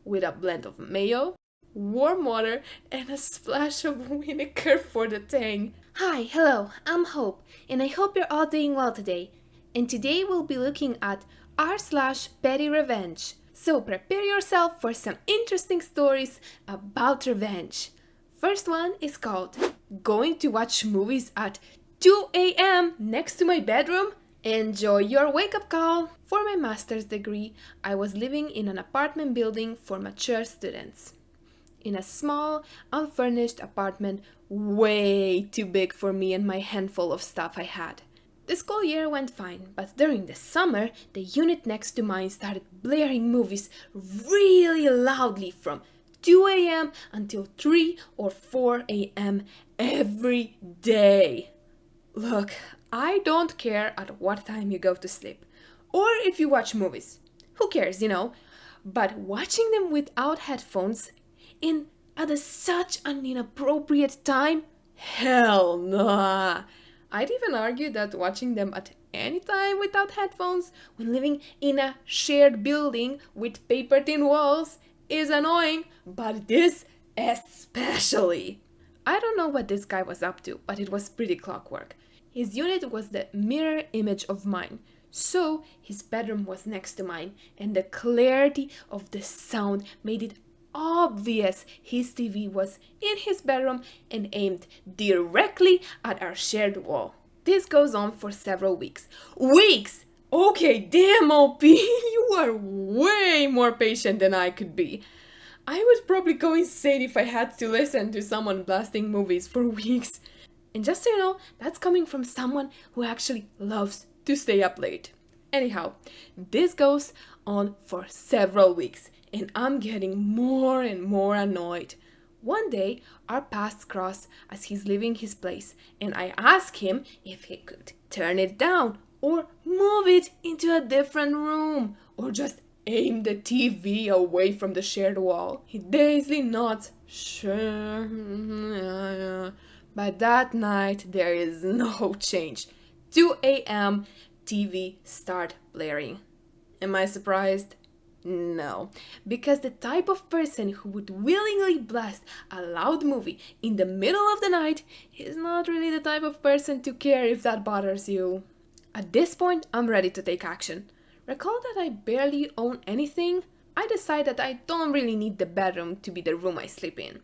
with a blend of mayo, warm water, and a splash of vinegar for the tang. Hi, hello, I'm Hope, and I hope you're all doing well today. And today we'll be looking at r/PettyRevenge. So prepare yourself for some interesting stories about revenge. First one is called Going to Watch Movies at 2 a.m. next to my bedroom? Enjoy your wake-up call! For my master's degree, I was living in an apartment building for mature students. In a small, unfurnished apartment way too big for me and my handful of stuff I had. The school year went fine, but during the summer, the unit next to mine started blaring movies really loudly from 2 a.m. until 3 or 4 a.m. every day. Look, I don't care at what time you go to sleep, or if you watch movies. Who cares, But watching them without headphones at such an inappropriate time? Hell nah! I'd even argue that watching them at any time without headphones when living in a shared building with paper thin walls is annoying, but this especially. I don't know what this guy was up to, but it was pretty clockwork. His unit was the mirror image of mine, so his bedroom was next to mine, and the clarity of the sound made it obvious his TV was in his bedroom and aimed directly at our shared wall. This goes on for several weeks. Weeks! Okay, damn OP, you are way more patient than I could be. I would probably go insane if I had to listen to someone blasting movies for weeks. And just so you know, that's coming from someone who actually loves to stay up late. Anyhow, this goes on for several weeks, and I'm getting more and more annoyed. One day, our paths cross as he's leaving his place, and I ask him if he could turn it down, or move it into a different room, or just aim the TV away from the shared wall. He dazedly nods, sure, yeah. But that night, there is no change. 2 a.m., TV start blaring. Am I surprised? No, because the type of person who would willingly blast a loud movie in the middle of the night is not really the type of person to care if that bothers you. At this point, I'm ready to take action. Recall that I barely own anything? I decide that I don't really need the bedroom to be the room I sleep in.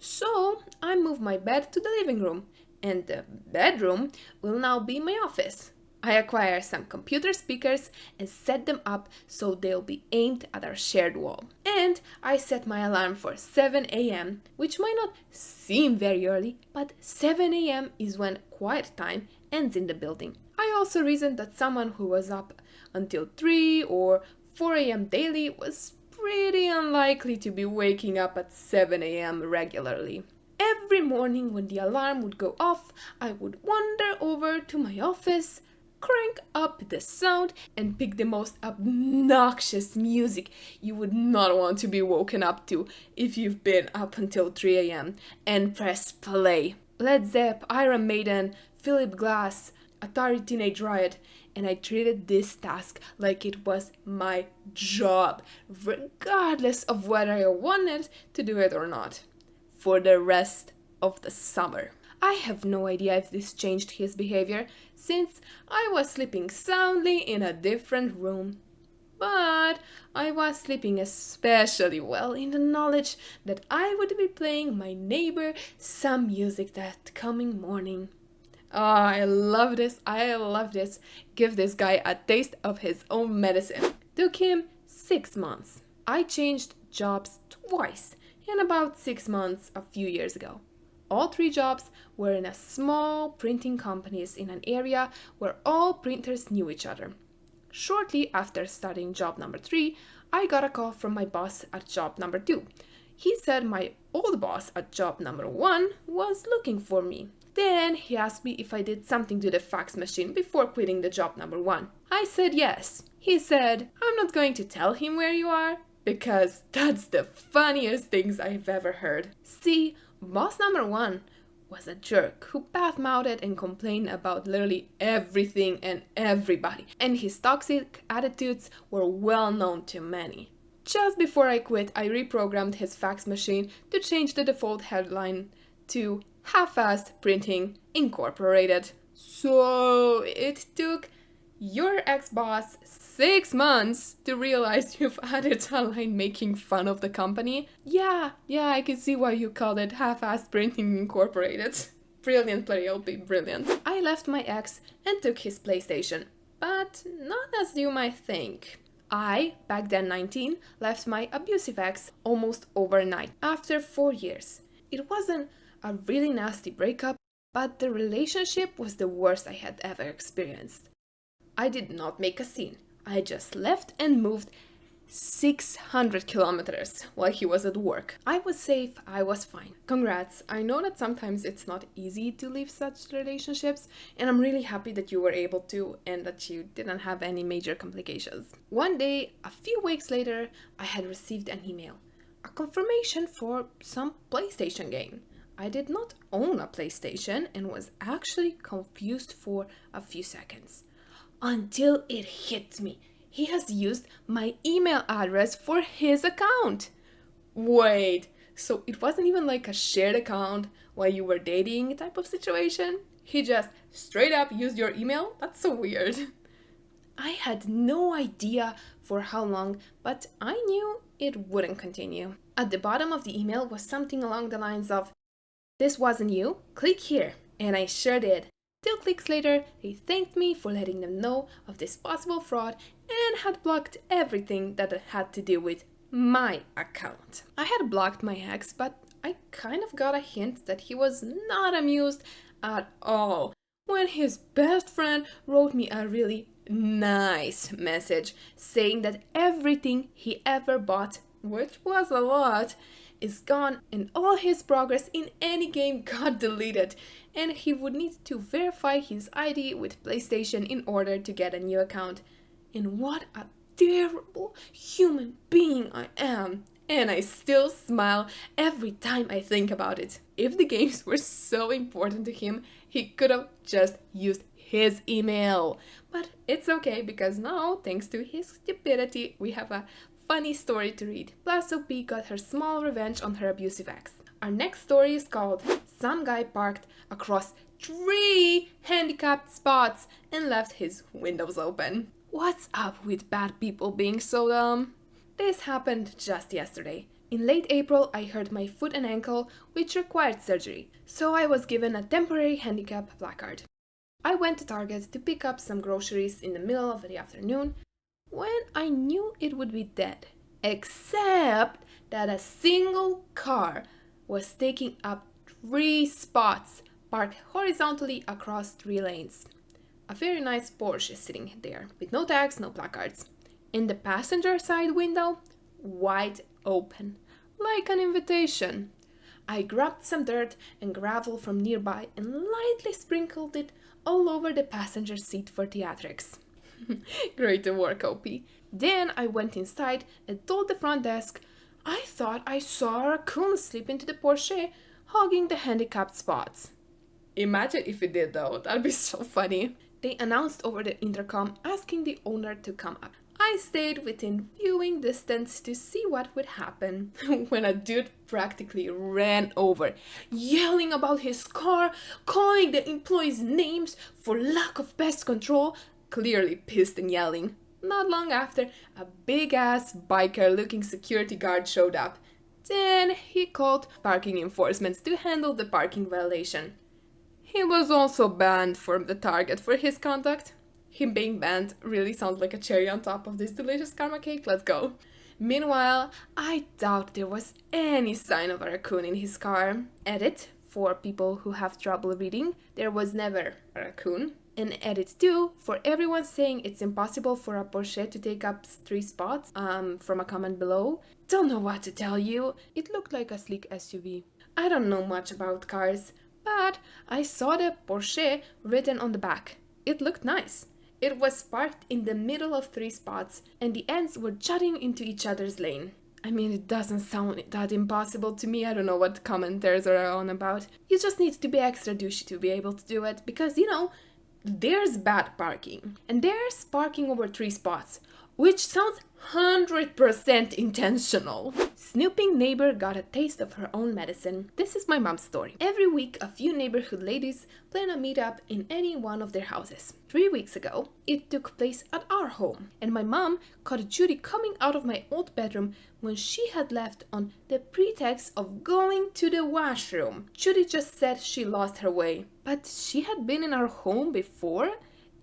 So, I move my bed to the living room, and the bedroom will now be my office. I acquire some computer speakers and set them up so they'll be aimed at our shared wall. And I set my alarm for 7 a.m., which might not seem very early, but 7 a.m. is when quiet time ends in the building. I also reasoned that someone who was up until 3 or 4 a.m. daily was pretty unlikely to be waking up at 7 a.m. regularly. Every morning when the alarm would go off, I would wander over to my office, crank up the sound, and pick the most obnoxious music you would not want to be woken up to if you've been up until 3 a.m. and press play. Led Zepp, Iron Maiden, Philip Glass, Atari Teenage Riot, and I treated this task like it was my job, regardless of whether I wanted to do it or not, for the rest of the summer. I have no idea if this changed his behavior, since I was sleeping soundly in a different room. But I was sleeping especially well in the knowledge that I would be playing my neighbor some music that coming morning. Oh, I love this. Give this guy a taste of his own medicine. Took him 6 months. I changed jobs twice in about 6 months a few years ago. All 3 jobs were in a small printing companies in an area where all printers knew each other. Shortly after starting job number 3, I got a call from my boss at job number 2. He said my old boss at job number 1 was looking for me. Then he asked me if I did something to the fax machine before quitting the job number 1. I said yes. He said, I'm not going to tell him where you are, because that's the funniest things I've ever heard. See, boss number 1 was a jerk who badmouthed and complained about literally everything and everybody, and his toxic attitudes were well known to many. Just before I quit, I reprogrammed his fax machine to change the default headline to Half-Assed Printing Incorporated. So it took your ex-boss 6 months to realize you've added a line making fun of the company? Yeah, I can see why you called it Half-Assed Printing Incorporated. Brilliant, PettyRevenge, brilliant. I left my ex and took his PlayStation, but not as you might think. I, back then 19, left my abusive ex almost overnight, after 4 years. It wasn't a really nasty breakup, but the relationship was the worst I had ever experienced. I did not make a scene. I just left and moved 600 kilometers while he was at work. I was safe, I was fine. Congrats. I know that sometimes it's not easy to leave such relationships, and I'm really happy that you were able to and that you didn't have any major complications. One day, a few weeks later, I had received an email. A confirmation for some PlayStation game. I did not own a PlayStation and was actually confused for a few seconds. Until it hit me. He has used my email address for his account. Wait, so it wasn't even like a shared account while you were dating type of situation? He just straight up used your email? That's so weird. I had no idea for how long, but I knew it wouldn't continue. At the bottom of the email was something along the lines of, "This wasn't you, click here," and I sure did. 2 clicks later, they thanked me for letting them know of this possible fraud and had blocked everything that had to do with my account. I had blocked my ex, but I kind of got a hint that he was not amused at all when his best friend wrote me a really nice message saying that everything he ever bought, which was a lot, is gone and all his progress in any game got deleted, and he would need to verify his ID with PlayStation in order to get a new account. And what a terrible human being I am! And I still smile every time I think about it. If the games were so important to him, he could have just used his email. But it's okay because now, thanks to his stupidity, we have a funny story to read. Plus, OP got her small revenge on her abusive ex. Our next story is called "Some Guy Parked Across 3 Handicapped Spots and Left His Windows Open." What's up with bad people being so dumb? This happened just yesterday. In late April, I hurt my foot and ankle, which required surgery, so I was given a temporary handicap placard. I went to Target to pick up some groceries in the middle of the afternoon when I knew it would be dead, except that a single car was taking up 3 spots, parked horizontally across 3 lanes. A very nice Porsche is sitting there, with no tags, no placards. In the passenger side window, wide open, like an invitation. I grabbed some dirt and gravel from nearby and lightly sprinkled it all over the passenger seat for theatrics. Great work, OP. Then I went inside and told the front desk I thought I saw a raccoon slip into the Porsche, hogging the handicapped spots. Imagine if it did though, that'd be so funny. They announced over the intercom asking the owner to come up. I stayed within viewing distance to see what would happen when a dude practically ran over, yelling about his car, calling the employees names for lack of pest control, clearly pissed and yelling. Not long after, a big-ass biker-looking security guard showed up. Then he called parking enforcement to handle the parking violation. He was also banned from the Target for his conduct. Him being banned really sounds like a cherry on top of this delicious karma cake. Let's go. Meanwhile, I doubt there was any sign of a raccoon in his car. Edit, for people who have trouble reading, there was never a raccoon. And edit 2, for everyone saying it's impossible for a Porsche to take up 3 spots, from a comment below. Don't know what to tell you. It looked like a sleek SUV. I don't know much about cars, but I saw the Porsche written on the back. It looked nice. It was parked in the middle of 3 spots, and the ends were jutting into each other's lane. I mean, it doesn't sound that impossible to me. I don't know what commenters are on about. You just need to be extra douchey to be able to do it, because, you know, there's bad parking. And there's parking over 3 spots. which sounds 100% intentional. Snooping neighbor got a taste of her own medicine. This is my mom's story. Every week, a few neighborhood ladies plan a meetup in any one of their houses. 3 weeks ago, it took place at our home, and my mom caught Judy coming out of my old bedroom when she had left on the pretext of going to the washroom. Judy just said she lost her way, but she had been in our home before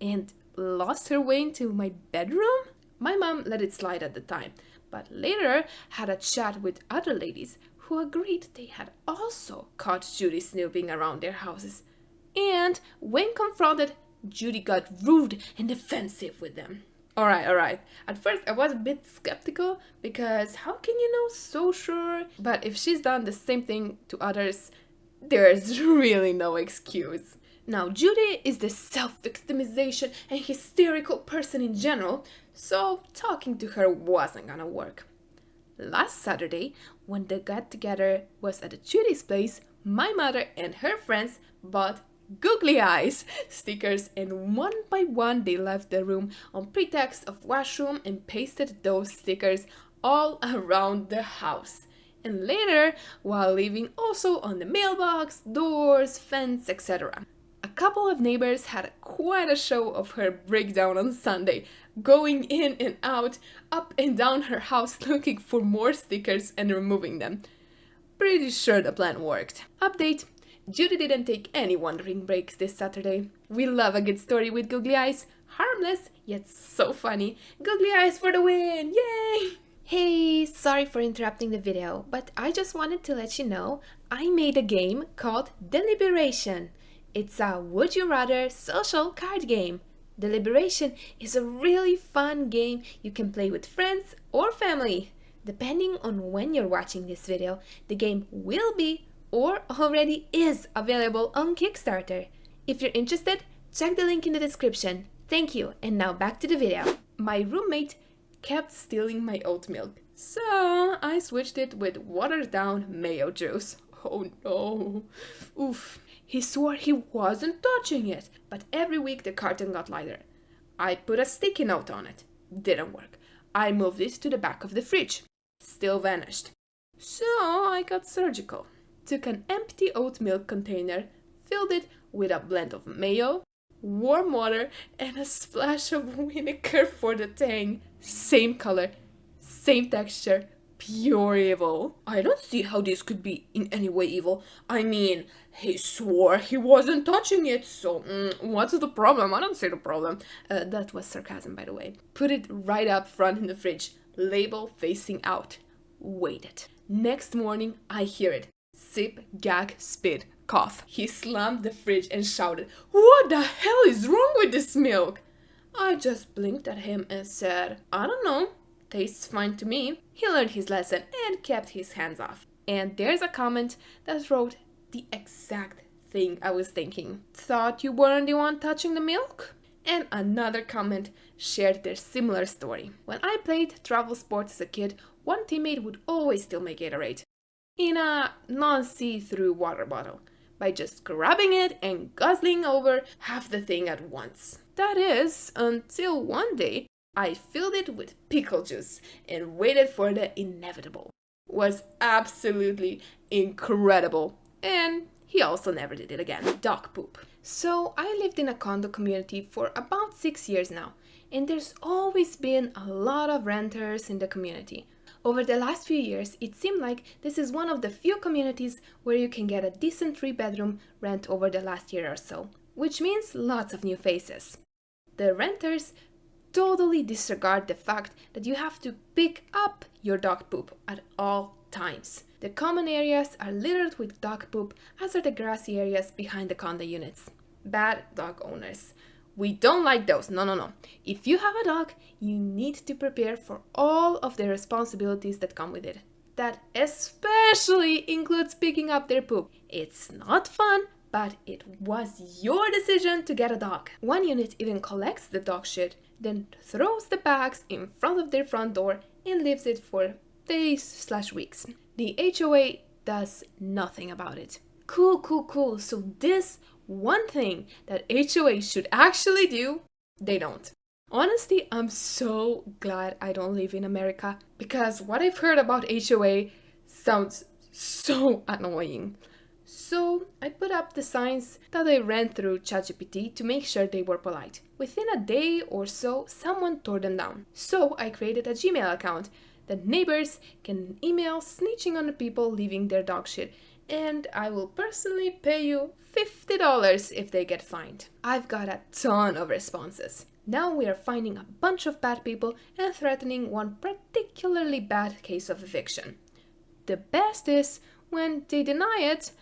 and lost her way into my bedroom? My mom let it slide at the time, but later had a chat with other ladies who agreed they had also caught Judy snooping around their houses. And when confronted, Judy got rude and defensive with them. Alright. At first I was a bit skeptical because how can you know so sure? But if she's done the same thing to others, there's really no excuse. Now, Judy is the self-victimization and hysterical person in general, so talking to her wasn't gonna work. Last Saturday, when the get-together was at Judy's place, my mother and her friends bought googly eyes stickers, and one by one they left the room on pretext of washroom and pasted those stickers all around the house. And later, while leaving, also on the mailbox, doors, fence, etc. A couple of neighbors had quite a show of her breakdown on Sunday, going in and out, up and down her house looking for more stickers and removing them. Pretty sure the plan worked. Update: Judy didn't take any wandering breaks this Saturday. We love a good story with googly eyes. Harmless, yet so funny. Googly eyes for the win! Yay! Hey, sorry for interrupting the video, but I just wanted to let you know I made a game called Deliberation. It's a would you rather social card game. Deliberation is a really fun game you can play with friends or family. Depending on when you're watching this video, the game will be or already is available on Kickstarter. If you're interested, check the link in the description. Thank you, and now back to the video. My roommate kept stealing my oat milk, so I switched it with watered down mayo juice. Oh no. Oof. He swore he wasn't touching it, but every week the carton got lighter. I put a sticky note on it. Didn't work. I moved it to the back of the fridge. Still vanished. So I got surgical. Took an empty oat milk container, filled it with a blend of mayo, warm water, and a splash of vinegar for the tang. Same color, same texture, pure evil. I don't see how this could be in any way evil. I mean, he swore he wasn't touching it, so what's the problem? I don't see the problem. That was sarcasm, by the way. Put it right up front in the fridge, label facing out. Waited. Next morning, I hear it. Sip, gag, spit, cough. He slammed the fridge and shouted, "What the hell is wrong with this milk?" I just blinked at him and said, "I don't know. Tastes fine to me." He learned his lesson and kept his hands off. And there's a comment that wrote the exact thing I was thinking. Thought you weren't the one touching the milk? And another comment shared their similar story. When I played travel sports as a kid, one teammate would always steal my Gatorade in a non-see-through water bottle by just grabbing it and guzzling over half the thing at once. That is, until one day I filled it with pickle juice and waited for the inevitable. Was absolutely incredible. And he also never did it again. Dog poop. So I lived in a condo community for about 6 years now, and there's always been a lot of renters in the community. Over the last few years, it seemed like this is one of the few communities where you can get a decent 3-bedroom rent over the last year or so, which means lots of new faces. The renters totally disregard the fact that you have to pick up your dog poop at all times. The common areas are littered with dog poop, as are the grassy areas behind the condo units. Bad dog owners. We don't like those. No. If you have a dog, you need to prepare for all of the responsibilities that come with it. That especially includes picking up their poop. It's not fun, but it was your decision to get a dog. One unit even collects the dog shit, then throws the bags in front of their front door and leaves it for days/weeks. The HOA does nothing about it. Cool. So this one thing that HOA should actually do, they don't. Honestly, I'm so glad I don't live in America because what I've heard about HOA sounds so annoying. So I put up the signs that I ran through ChatGPT to make sure they were polite. Within a day or so, someone tore them down. So I created a Gmail account that neighbors can email snitching on the people leaving their dog shit, and I will personally pay you $50 if they get fined. I've got a ton of responses. Now we are finding a bunch of bad people and threatening one particularly bad case of eviction. The best is when they deny it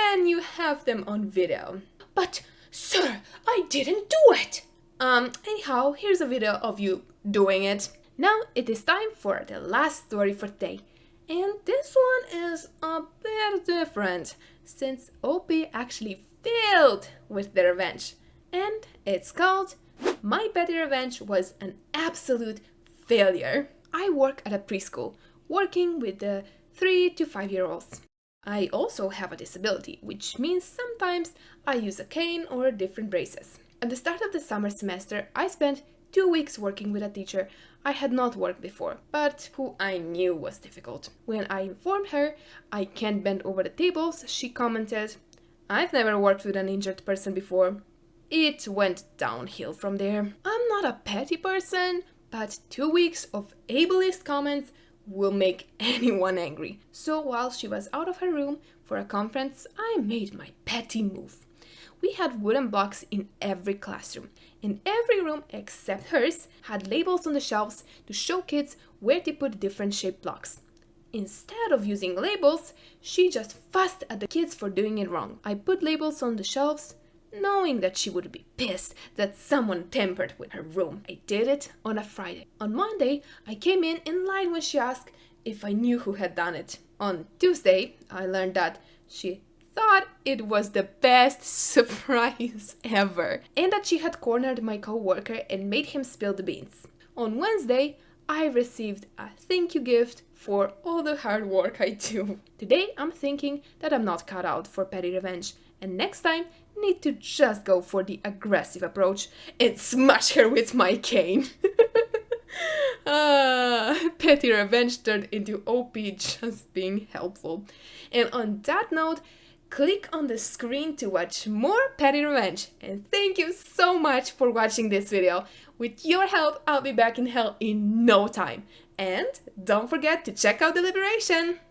and you have them on video. But, sir, I didn't do it! Anyhow, here's a video of you doing it. Now it is time for the last story for today. And this one is a bit different, since OP actually failed with the revenge. And it's called My PettyRevenge Was an Absolute Failure. I work at a preschool, working with the 3 to 5-year-olds. I also have a disability, which means sometimes I use a cane or different braces. At the start of the summer semester, I spent 2 weeks working with a teacher I had not worked before, but who I knew was difficult. When I informed her I can't bend over the tables, she commented, "I've never worked with an injured person before." It went downhill from there. I'm not a petty person, but 2 weeks of ableist comments will make anyone angry. So while she was out of her room for a conference, I made my petty move. We had wooden blocks in every classroom, and every room except hers had labels on the shelves to show kids where to put different shaped blocks. Instead of using labels, she just fussed at the kids for doing it wrong. I put labels on the shelves, knowing that she would be pissed that someone tampered with her room. I did it on a Friday. On Monday, I came in line when she asked if I knew who had done it. On Tuesday, I learned that she thought it was the best surprise ever, and that she had cornered my co-worker and made him spill the beans. On Wednesday, I received a thank you gift for all the hard work I do. Today, I'm thinking that I'm not cut out for petty revenge, and next time, need to just go for the aggressive approach and smash her with my cane. Petty revenge turned into OP just being helpful. And on that note, click on the screen to watch more Petty Revenge. And thank you so much for watching this video. With your help, I'll be back in hell in no time. And don't forget to check out the Liberation!